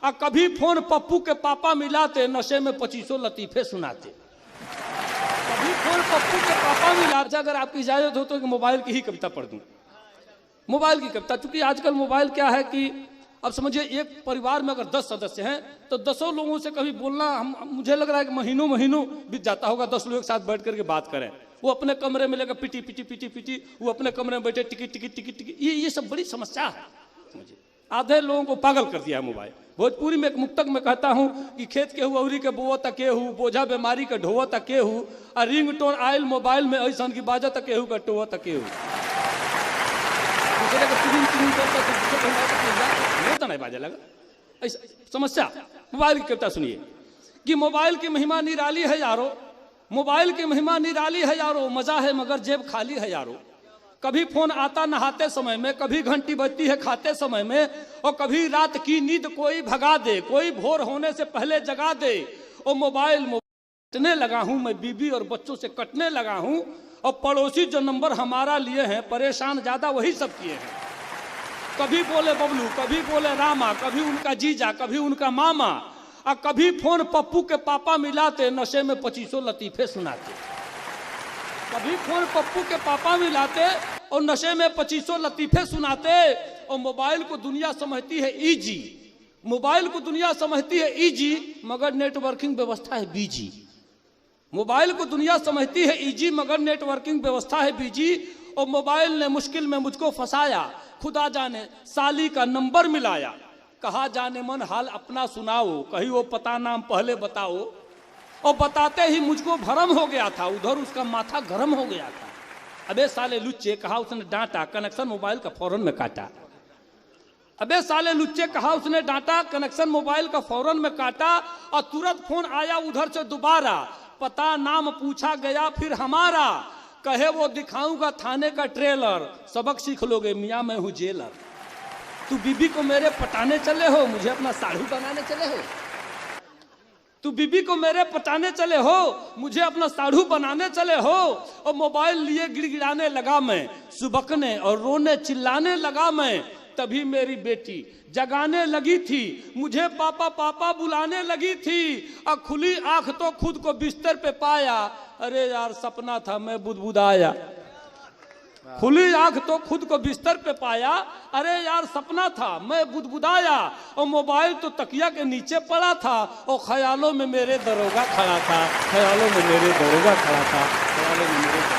और कभी फोन पप्पू के पापा मिलाते, नशे में 25 लतीफे सुनाते। कभी फोन पप्पू के पापा मिलाते। अगर आपकी इजाजत हो तो मोबाइल की ही कविता पढ़ दूं, मोबाइल की कविता। क्योंकि आजकल मोबाइल क्या है कि अब समझिए एक परिवार में अगर 10 सदस्य हैं तो 10 लोगों से कभी बोलना मुझे लग रहा है कि महीनों बीत जाता होगा। 10 लोग एक साथ बैठ करके बात करें। वो अपने कमरे में लेकर पिटी पिटी पिटी पिटी, वो अपने कमरे में बैठे टिकी टिकी टिकी टिकी। ये सब बड़ी समस्या है। मुझे आधे लोगों को पागल कर दिया है मोबाइल। भोजपुरी में एक मुक्तक में कहता हूँ कि खेत के हुआरी के बोवो तक केहू, बोझा बीमारी के ढोवो तक केहू, और रिंग टोन आयल मोबाइल में ऐसा की बाजा तक केहू का टोवो तक केहू। नहीं बाजा लगा ऐसा समस्या। मोबाइल की कविता सुनिए कि मोबाइल की महिमा निराली है यारो, मोबाइल की महिमा निराली है यारो, मजा है मगर जेब खाली है यारो। कभी फोन आता नहाते समय में, कभी घंटी बजती है खाते समय में, और कभी रात की नींद कोई भगा दे, कोई भोर होने से पहले जगा दे। और मोबाइल कटने लगा हूं मैं, बीबी और बच्चों से कटने लगा हूं, और पड़ोसी जो नंबर हमारा लिए हैं परेशान ज्यादा वही सब किए हैं। कभी बोले बबलू, कभी बोले रामा, कभी उनका जीजा, कभी उनका मामा, और कभी फोन पप्पू के पापा मिलाते, नशे में 25 लतीफे सुनाते। कभी फोन पप्पू के पापा मिलाते और नशे में 25 लतीफे सुनाते। और मोबाइल को दुनिया समझती है इजी, मोबाइल को दुनिया समझती है इजी, मगर नेटवर्किंग व्यवस्था है बीजी। मोबाइल को दुनिया समझती है इजी, मगर नेटवर्किंग व्यवस्था है बीजी। और मोबाइल ने मुश्किल में मुझको फंसाया, खुदा जाने साली का नंबर मिलाया। कहा जाने मन हाल अपना सुनाओ, कहीं वो पता नाम पहले बताओ। और बताते ही मुझको भरम हो गया था, उधर उसका माथा गरम हो गया था। अबे साले लुच्चे, कहा उसने डांटा, कनेक्शन मोबाइल का फौरन में काटा। अबे साले लुच्चे, कहा उसने डांटा, कनेक्शन मोबाइल का फौरन में काटा। और तुरंत फोन आया उधर से दोबारा, पता नाम पूछा गया फिर हमारा। कहे वो दिखाऊंगा थाने का ट्रेलर, सबक सीख लोगे मियाँ मैं हूँ जेलर। तू बीबी को मेरे पटाने चले हो, मुझे अपना साढ़ू बनाने चले हो। तू बीबी को मेरे पटाने चले हो, मुझे अपना साढ़ू बनाने चले हो। और मोबाइल लिए गिड़गिड़ाने लगा मैं, सुबकने और रोने चिल्लाने लगा मैं। तभी मेरी बेटी जगाने लगी थी, मुझे पापा पापा बुलाने लगी थी। और खुली आंख तो खुद को बिस्तर पे पाया, अरे यार सपना था मैं बुदबुदाया। खुली आंख तो खुद को बिस्तर पे पाया, अरे यार सपना था मैं बुदबुदाया। और मोबाइल तो तकिया के नीचे पड़ा था, और ख्यालों में मेरे दरोगा खड़ा था, ख्यालों में मेरे दरोगा खड़ा था, ख्यालों में मेरे